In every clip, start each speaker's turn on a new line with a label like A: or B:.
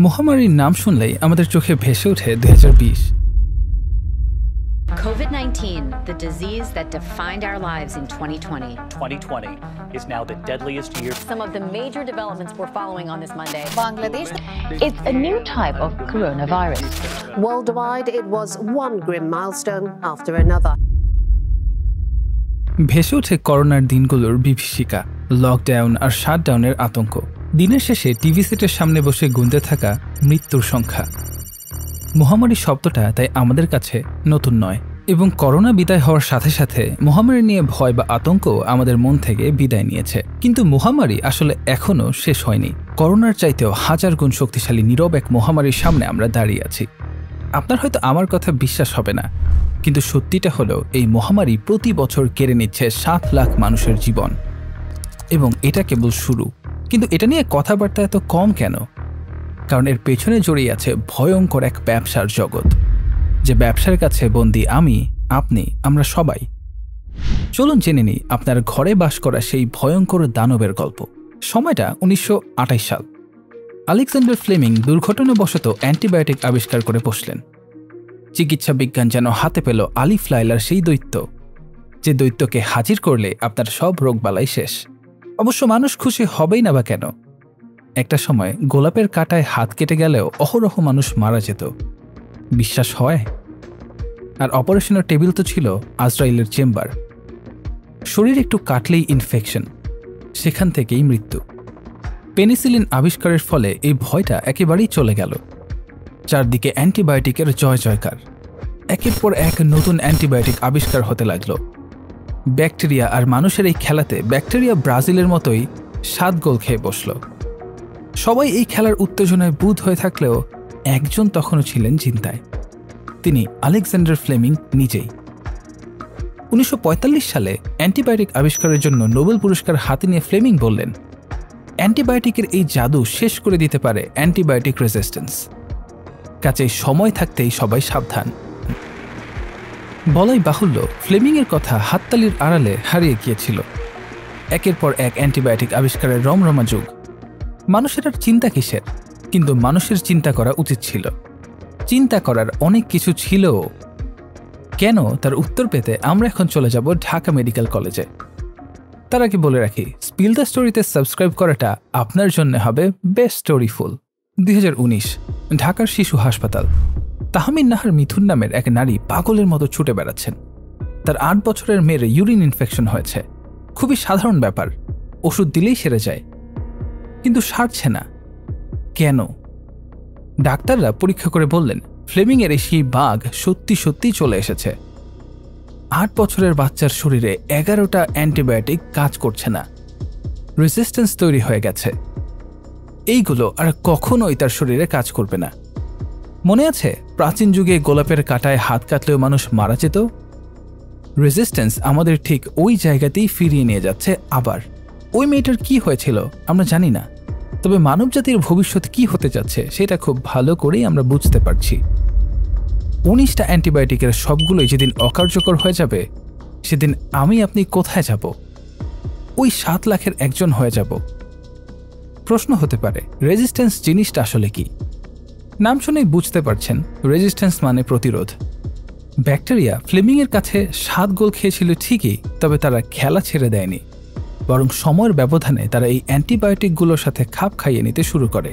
A: মহামারীর নাম শুনলেই আমাদের চোখে ভেসে ওঠে 2020।
B: COVID-19, the disease that defined our lives in 2020.
C: 2020 is now the deadliest year.
D: Some of the major developments we're following on this Monday.
E: Bangladesh.
F: It's a new type of coronavirus.
E: Worldwide, it was one grim milestone after another.
A: ভেসে ওঠে করোনার দিনগুলোর বিভীষিকা, lockdown আর শাটডাউনের আতঙ্ক। দিনের শেষে TV সেটের সামনে বসে গুনতে থাকা মৃত্যুর সংখ্যা। মহামারী শব্দটা তাই আমাদের কাছে নতুন নয়, এবং করোনা বিদায় হওয়ার সাথে সাথে মহামারী নিয়ে ভয় বা আতঙ্ক আমাদের মন থেকে বিদায় নিয়েছে। কিন্তু মহামারী আসলে এখনও শেষ হয়নি। করোনার চাইতেও হাজার গুণ শক্তিশালী নীরব এক মহামারীর সামনে আমরা দাঁড়িয়ে আছি। আপনার হয়তো আমার কথা বিশ্বাস হবে না, কিন্তু সত্যিটা হলো এই মহামারী প্রতি বছর কেড়ে নিচ্ছে 7 লাখ মানুষের জীবন, এবং এটা কেবল শুরু। কিন্তু এটা নিয়ে কথাবার্তা এত কম কেন? কারণ এর পেছনে জড়িয়ে আছে ভয়ঙ্কর এক ব্যবসার জগৎ, যে ব্যবসার কাছে বন্দী আমি, আপনি, আমরা সবাই। চলুন জেনে নিই আপনার ঘরে বাস করা সেই ভয়ঙ্কর দানবের গল্প। সময়টা 1928 সাল। আলেকজান্ডার ফ্লেমিং দুর্ঘটনাবশত অ্যান্টিবায়োটিক আবিষ্কার করে বসলেন। চিকিৎসা বিজ্ঞান যেন হাতে পেল আলিফ লায়লার সেই দৈত্য, যে দৈত্যকে হাজির করলে আপনার সব রোগবালাই শেষ। অবশ্য মানুষ খুশি হবেই না বা কেন? একটা সময় গোলাপের কাঁটায় হাত কেটে গেলেও অহরহ মানুষ মারা যেত, বিশ্বাস হয়? আর অপারেশনের টেবিল তো ছিল আজরাইলের চেম্বার। শরীর একটু কাটলেই ইনফেকশন, সেখান থেকেই মৃত্যু। পেনিসিলিন আবিষ্কারের ফলে এই ভয়টা একেবারেই চলে গেল। চারদিকে অ্যান্টিবায়োটিকের জয় জয়কার। একের পর এক নতুন অ্যান্টিবায়োটিক আবিষ্কার হতে লাগলো। ব্যাকটেরিয়া আর মানুষের এই খেলাতে ব্যাকটেরিয়া ব্রাজিলের মতোই 7 গোল খেয়ে বসল। সবাই এই খেলার উত্তেজনায় বুঁদ হয়ে থাকলেও একজন তখনও ছিলেন চিন্তায়। তিনি আলেকজান্ডার ফ্লেমিং নিজেই। 1945 সালে অ্যান্টিবায়োটিক আবিষ্কারের জন্য নোবেল পুরস্কার হাতে নিয়ে ফ্লেমিং বললেন, অ্যান্টিবায়োটিকের এই জাদু শেষ করে দিতে পারে অ্যান্টিবায়োটিক রেজিস্ট্যান্স। কাজেই সময় থাকতেই সবাই সাবধান। বলাই বাহুল্য, ফ্লেমিংয়ের কথা হাততালির আড়ালে হারিয়ে গিয়েছিল। একের পর এক অ্যান্টিবায়োটিক আবিষ্কারের রমরমা যুগ। মানুষের আর চিন্তা কিসের? কিন্তু মানুষের চিন্তা করা উচিত ছিল। চিন্তা করার অনেক কিছু ছিল। কেন, তার উত্তর পেতে আমরা এখন চলে যাব ঢাকা মেডিকেল কলেজে। তার আগে বলে রাখি, স্পিল দ্য স্টোরিতে সাবস্ক্রাইব করাটা আপনার জন্য হবে বেস্ট স্টোরিফুল। 2019 ঢাকার শিশু হাসপাতাল। তাহমিন নাহার মিথুন নামের এক নারী পাগলের মতো ছুটে বেড়াচ্ছেন। তার 8 বছরের মেয়ের ইউরিন ইনফেকশন হয়েছে। খুবই সাধারণ ব্যাপার, ওষুধ দিলেই সেরে যায়, কিন্তু সারছে না। কেন? ডাক্তাররা পরীক্ষা করে বললেন, ফ্লেমিংয়ের সেই বাঘ সত্যি সত্যি চলে এসেছে। 8 বছরের বাচ্চার শরীরে 11টা অ্যান্টিবায়োটিক কাজ করছে না, রেজিস্ট্যান্স তৈরি হয়ে গেছে। এইগুলো আর কখনোই তার শরীরে কাজ করবে না। মনে আছে প্রাচীন যুগে গোলাপের কাঁটায় হাত কাটলেও মানুষ মারা যেত? রেজিস্ট্যান্স আমাদের ঠিক ওই জায়গাতেই ফিরিয়ে নিয়ে যাচ্ছে আবার। ওই মেয়েটার কি হয়েছিল আমরা জানি না, তবে মানবজাতির ভবিষ্যৎ কি হতে যাচ্ছে সেটা খুব ভালো করেই আমরা বুঝতে পারছি। 19টা অ্যান্টিবায়োটিকের সবগুলোই যেদিন অকার্যকর হয়ে যাবে, সেদিন আমি আপনি কোথায় যাব? ওই 7 লাখের একজন হয়ে যাব। প্রশ্ন হতে পারে, রেজিস্ট্যান্স জিনিসটা আসলে কি? নাম শুনেই বুঝতে পারছেন, রেজিস্ট্যান্স মানে প্রতিরোধ। ব্যাকটেরিয়া ফ্লেমিংয়ের কাছে 7 গোল খেয়েছিল ঠিকই, তবে তারা খেলা ছেড়ে দেয়নি, বরং সময়ের ব্যবধানে তারা এই অ্যান্টিবায়োটিকগুলোর সাথে খাপ খাইয়ে নিতে শুরু করে,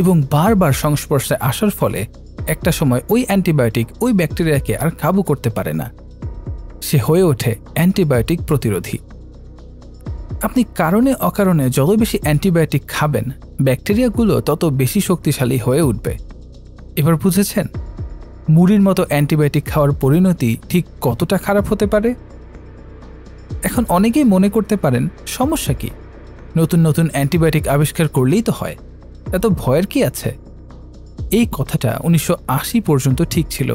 A: এবং বারবার সংস্পর্শে আসার ফলে একটা সময় ওই অ্যান্টিবায়োটিক ওই ব্যাকটেরিয়াকে আর কাবু করতে পারে না। সে হয়ে ওঠে অ্যান্টিবায়োটিক প্রতিরোধী। আপনি কারণে অকারণে যত বেশি অ্যান্টিবায়োটিক খাবেন, ব্যাকটেরিয়াগুলো তত বেশি শক্তিশালী হয়ে উঠবে। এবার বুঝেছেন মুড়ির মতো অ্যান্টিবায়োটিক খাওয়ার পরিণতি ঠিক কতটা খারাপ হতে পারে? এখন অনেকেই মনে করতে পারেন, সমস্যা কি? নতুন নতুন অ্যান্টিবায়োটিক আবিষ্কার করলেই তো হয়, এত ভয়ের কি আছে? এই কথাটা 1980 পর্যন্ত ঠিক ছিল,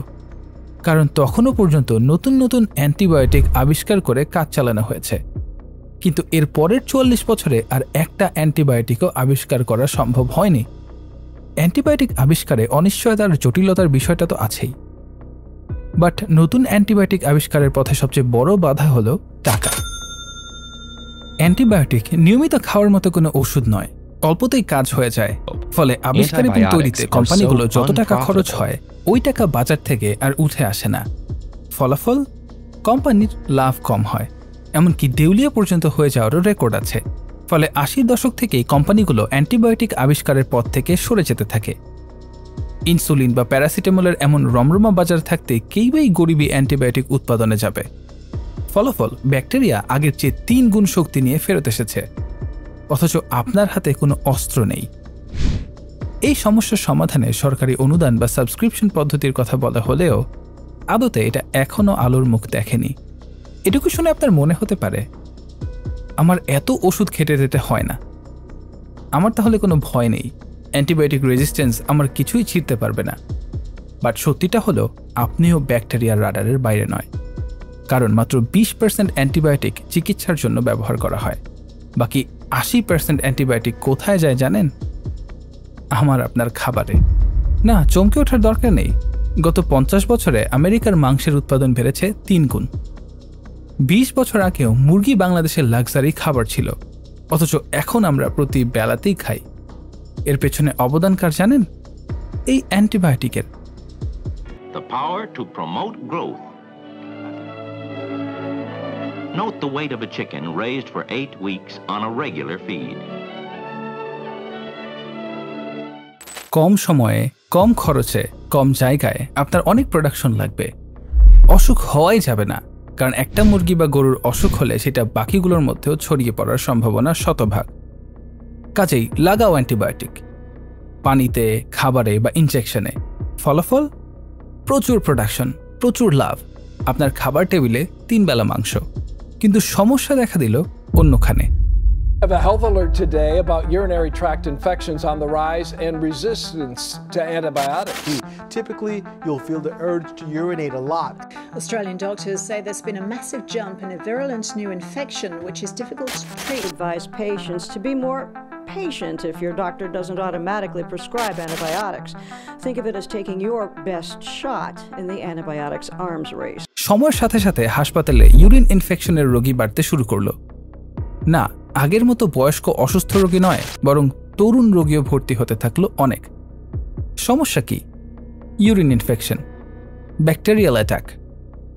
A: কারণ তখনও পর্যন্ত নতুন নতুন অ্যান্টিবায়োটিক আবিষ্কার করে কাজ চালানো হয়েছে। কিন্তু এর পরের 44 বছরে আর একটা অ্যান্টিবায়োটিকও আবিষ্কার করা সম্ভব হয়নি। অ্যান্টিবায়োটিক আবিষ্কারে অনিশ্চয়তার জটিলতার বিষয়টা তো আছেই, বাট নতুন অ্যান্টিবায়োটিক আবিষ্কারের পথে সবচেয়ে বড় বাধা হলো টাকা। অ্যান্টিবায়োটিক নিয়মিত খাওয়ার মতো কোনো ওষুধ নয়, অল্পতেই কাজ হয়ে যায়, ফলে আবিষ্কার এবং তৈরিতে কোম্পানিগুলো যত টাকা খরচ হয় ওই টাকা বাজার থেকে আর উঠে আসে না। ফলাফল, কোম্পানির লাভ কম হয়, এমনকি দেউলিয়া পর্যন্ত হয়ে যাওয়ারও রেকর্ড আছে। ফলে ৮০ দশক থেকেই কোম্পানিগুলো অ্যান্টিবায়োটিক আবিষ্কারের পথ থেকে সরে যেতে থাকে। ইনসুলিন বা প্যারাসিটামলের এমন রমরমা বাজার থাকতে কেউই গরিবী অ্যান্টিবায়োটিক উৎপাদনে যাবে। ফলাফল, ব্যাকটেরিয়া আগের চেয়ে ৩ গুণ শক্তি নিয়ে ফেরত এসেছে, অথচ আপনার হাতে কোনো অস্ত্র নেই। এই সমস্যার সমাধানে সরকারি অনুদান বা সাবস্ক্রিপশন পদ্ধতির কথা বলা হলেও আদতে এটা এখনও আলোর মুখ দেখেনি। এটুকু শুনে আপনার মনে হতে পারে, আমার এত ওষুধ খেটে দিতে হয় না, আমার তাহলে কোনো ভয় নেই, অ্যান্টিবায়োটিক রেজিস্ট্যান্স আমার কিছুই ছিঁড়তে পারবে না। বাট সত্যিটা হলো, আপনিও ব্যাকটেরিয়ার রাডারের বাইরে নয়, কারণ মাত্র 20% অ্যান্টিবায়োটিক চিকিৎসার জন্য ব্যবহার করা হয়। বাকি 80% অ্যান্টিবায়োটিক কোথায় যায় জানেন? আমার আপনার খাবারে। না, চমকে ওঠার দরকার নেই, গত 50 বছরে আমেরিকার মাংসের উৎপাদন বেড়েছে 3 গুণ। 20 বছর আগেও মুরগি বাংলাদেশের লাক্সারি খাবার ছিল, অথচ এখন আমরা প্রতি বেলাতেই খাই। এর পেছনে অবদান কার জানেন? এই অ্যান্টিবায়োটিকের।
G: The power to promote growth. Note the weight of a chicken raised for 8 weeks on a regular feed.
A: কম সময়ে, কম খরচে, কম জায়গায় আপনার অনেক প্রোডাকশন লাগবে। অসুখ হওয়াই যাবে না, কারণ একটা মুরগি বা গরুর অসুখ হলে সেটা বাকিগুলোর মধ্যেও ছড়িয়ে পড়ার সম্ভাবনা শতভাগ। কাজেই লাগাও অ্যান্টিবায়োটিক, পানিতে, খাবারে বা ইনজেকশনে। ফলাফল, প্রচুর প্রোডাকশন, প্রচুর লাভ, আপনার খাবার টেবিলে 3 বেলা মাংস। কিন্তু সমস্যা দেখা দিল অন্যখানে।
H: I have a health alert today about urinary tract infections on the rise and resistance to antibiotics.
I: Typically, you'll feel the urge to urinate a lot.
J: Australian doctors say there's been a massive jump in a virulent new infection which is difficult to treat.
K: Advise patients to be more patient if your doctor doesn't automatically prescribe antibiotics. Think of it as taking your best shot in the antibiotics arms race.
A: সময়ের সাথে সাথে হাসপাতালে urine ইনফেকশনের রোগী বাড়তে শুরু করলো। না, আগের মতো বয়স্ক অসুস্থ রোগী নয়, বরং তরুণ রোগীও ভর্তি হতে থাকলো অনেক। সমস্যা কি? ইউরিন ইনফেকশন, ব্যাকটেরিয়াল অ্যাটাক,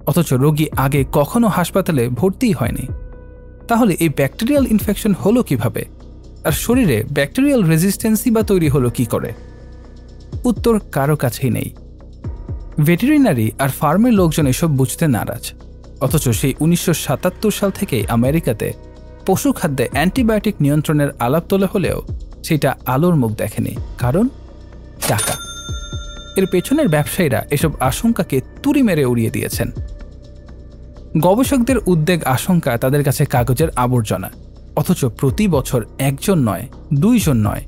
A: অথচ রোগী আগে কখনো হাসপাতালে ভর্তিই হয়নি। তাহলে এই ব্যাকটেরিয়াল ইনফেকশন হলো কিভাবে, আর শরীরে ব্যাকটেরিয়াল রেজিস্ট্যান্সই বা তৈরি হলো কি করে? উত্তর কারো কাছেই নেই। ভেটেরিনারি আর ফার্মের লোকজন এসব বুঝতে নারাজ, অথচ সেই 1977 সাল থেকে আমেরিকাতে পশু খাদ্যে অ্যান্টিবায়োটিক নিয়ন্ত্রণের আলাপ তোলা হলেও সেটা আলোর মুখ দেখেনি, কারণ টাকা। এর পেছনের ব্যবসায়ীরা এসব আশঙ্কাকে তুড়ি মেরে উড়িয়ে দিয়েছেন। গবেষকদের উদ্বেগ, আশঙ্কা তাদের কাছে কাগজের আবর্জনা, অথচ প্রতি বছর 1 জন নয়, 2 জন নয়,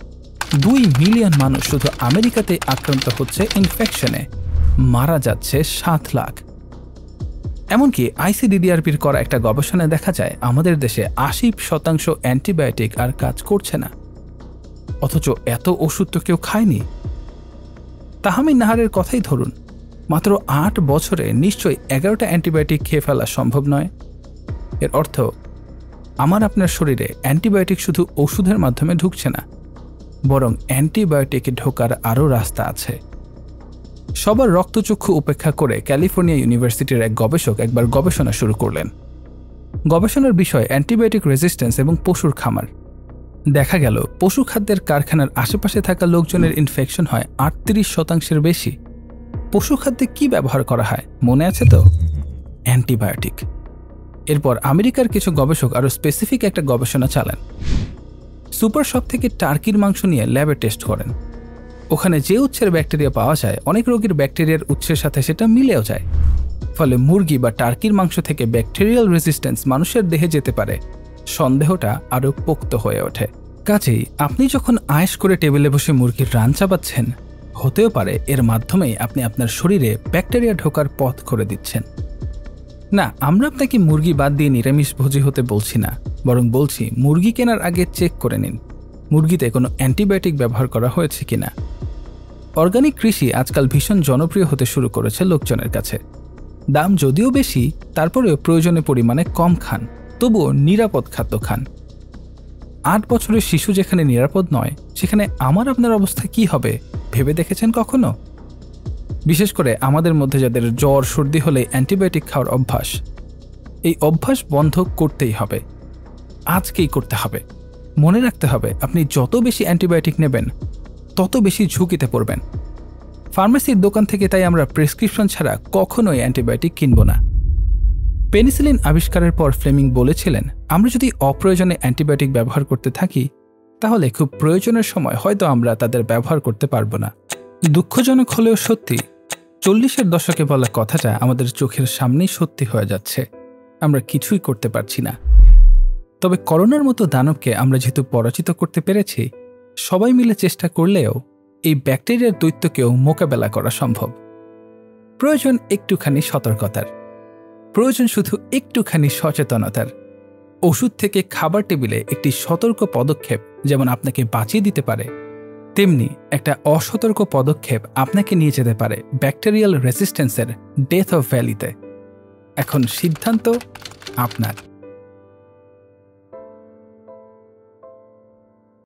A: 2 মিলিয়ন মানুষ শুধু আমেরিকাতে আক্রান্ত হচ্ছে ইনফেকশনে, মারা যাচ্ছে 7 লাখ। এমনকি আইসিডিডিআরপির করা একটা গবেষণায় দেখা যায় আমাদের দেশে 80% অ্যান্টিবায়োটিক আর কাজ করছে না, অথচ এত ওষুধ তো কেউ খায়নি। তাহমিদ নাহারের কথাই ধরুন, মাত্র 8 বছরে নিশ্চয়ই 11টা অ্যান্টিবায়োটিক খেয়ে ফেলা সম্ভব নয়। এর অর্থ, আমার আপনার শরীরে অ্যান্টিবায়োটিক শুধু ওষুধের মাধ্যমে ঢুকছে না, বরং অ্যান্টিবায়োটিকে ঢোকার আরও রাস্তা আছে। সবার রক্তচক্ষু উপেক্ষা করে ক্যালিফোর্নিয়া ইউনিভার্সিটির এক গবেষক একবার গবেষণা শুরু করলেন। গবেষণার বিষয় অ্যান্টিবায়োটিক রেজিস্ট্যান্স এবং পশুর খামার। দেখা গেল পশু খাদ্যের কারখানার আশেপাশে থাকা লোকজনের ইনফেকশন হয় 38% বেশি। পশু খাদ্যে কি ব্যবহার করা হয় মনে আছে তো? অ্যান্টিবায়োটিক। এরপর আমেরিকার কিছু গবেষক আরও স্পেসিফিক একটা গবেষণা চালান। সুপার শপ থেকে টার্কির মাংস নিয়ে ল্যাবে টেস্ট করেন। ওখানে যে উৎসের ব্যাকটেরিয়া পাওয়া যায়, অনেক রোগীর ব্যাকটেরিয়ার উৎসের সাথে সেটা মিলেও যায়। ফলে মুরগি বা টার্কির মাংস থেকে ব্যাকটেরিয়াল রেজিস্ট্যান্স মানুষের দেহে যেতে পারে। সন্দেহটা আরও পোক্ত হয়ে ওঠে। কাজেই আপনি যখন আয়েশ করে টেবিলে বসে মুরগির রান চাবাচ্ছেন, হতেও পারে এর মাধ্যমেই আপনি আপনার শরীরে ব্যাকটেরিয়া ঢোকার পথ করে দিচ্ছেন। না, আমরা আপনাকে মুরগি বাদ দিয়ে নিরামিষভোজী হতে বলছি না, বরং বলছি মুরগি কেনার আগে চেক করে নিন মুরগিতে কোনো অ্যান্টিবায়োটিক ব্যবহার করা হয়েছে কিনা। অর্গানিক কৃষি আজকাল ভীষণ জনপ্রিয় হতে শুরু করেছে লোকজনের কাছে। দাম যদিও বেশি, তারপরেও প্রয়োজনীয় পরিমাণে কম খান, তবুও নিরাপদ খাদ্য খান। 8 বছরের শিশু যেখানে নিরাপদ নয়, সেখানে আমার আপনার অবস্থা কি হবে ভেবে দেখেছেন কখনো? বিশেষ করে আমাদের মধ্যে যাদের জ্বর সর্দি হলে অ্যান্টিবায়োটিক খাওয়ার অভ্যাস, এই অভ্যাস বন্ধ করতেই হবে, আজকেই করতে হবে। মনে রাখতে হবে, আপনি যত বেশি অ্যান্টিবায়োটিক নেবেন তত বেশি ঝুঁকিতে পড়বেন। ফার্মেসির দোকান থেকে তাই আমরা প্রেসক্রিপশন ছাড়া কখনোই অ্যান্টিবায়োটিক কিনব না। পেনিসিলিন আবিষ্কারের পর ফ্লেমিং বলেছিলেন, আমরা যদি অপ্রয়োজনে অ্যান্টিবায়োটিক ব্যবহার করতে থাকি তাহলে খুব প্রয়োজনের সময় হয়তো আমরা তাদের ব্যবহার করতে পারব না। দুঃখজনক হলেও সত্যি, 40-এর দশকে বলা কথাটা আমাদের চোখের সামনেই সত্যি হয়ে যাচ্ছে। আমরা কিছুই করতে পারছি না। তবে করোনার মতো দানবকে আমরা যেহেতু পরাজিত করতে পেরেছি, সবাই মিলে চেষ্টা করলেও এই ব্যাকটেরিয়ার দৈত্যকেও মোকাবেলা করা সম্ভব। প্রয়োজন একটুখানি সতর্কতার, প্রয়োজন শুধু একটুখানি সচেতনতার। ওষুধ থেকে খাবার টেবিলে একটি সতর্ক পদক্ষেপ যেমন আপনাকে বাঁচিয়ে দিতে পারে, তেমনি একটা অসতর্ক পদক্ষেপ আপনাকে নিয়ে যেতে পারে ব্যাকটেরিয়াল রেসিস্ট্যান্সের ডেথ অফ ভ্যালিতে। এখন সিদ্ধান্ত আপনার।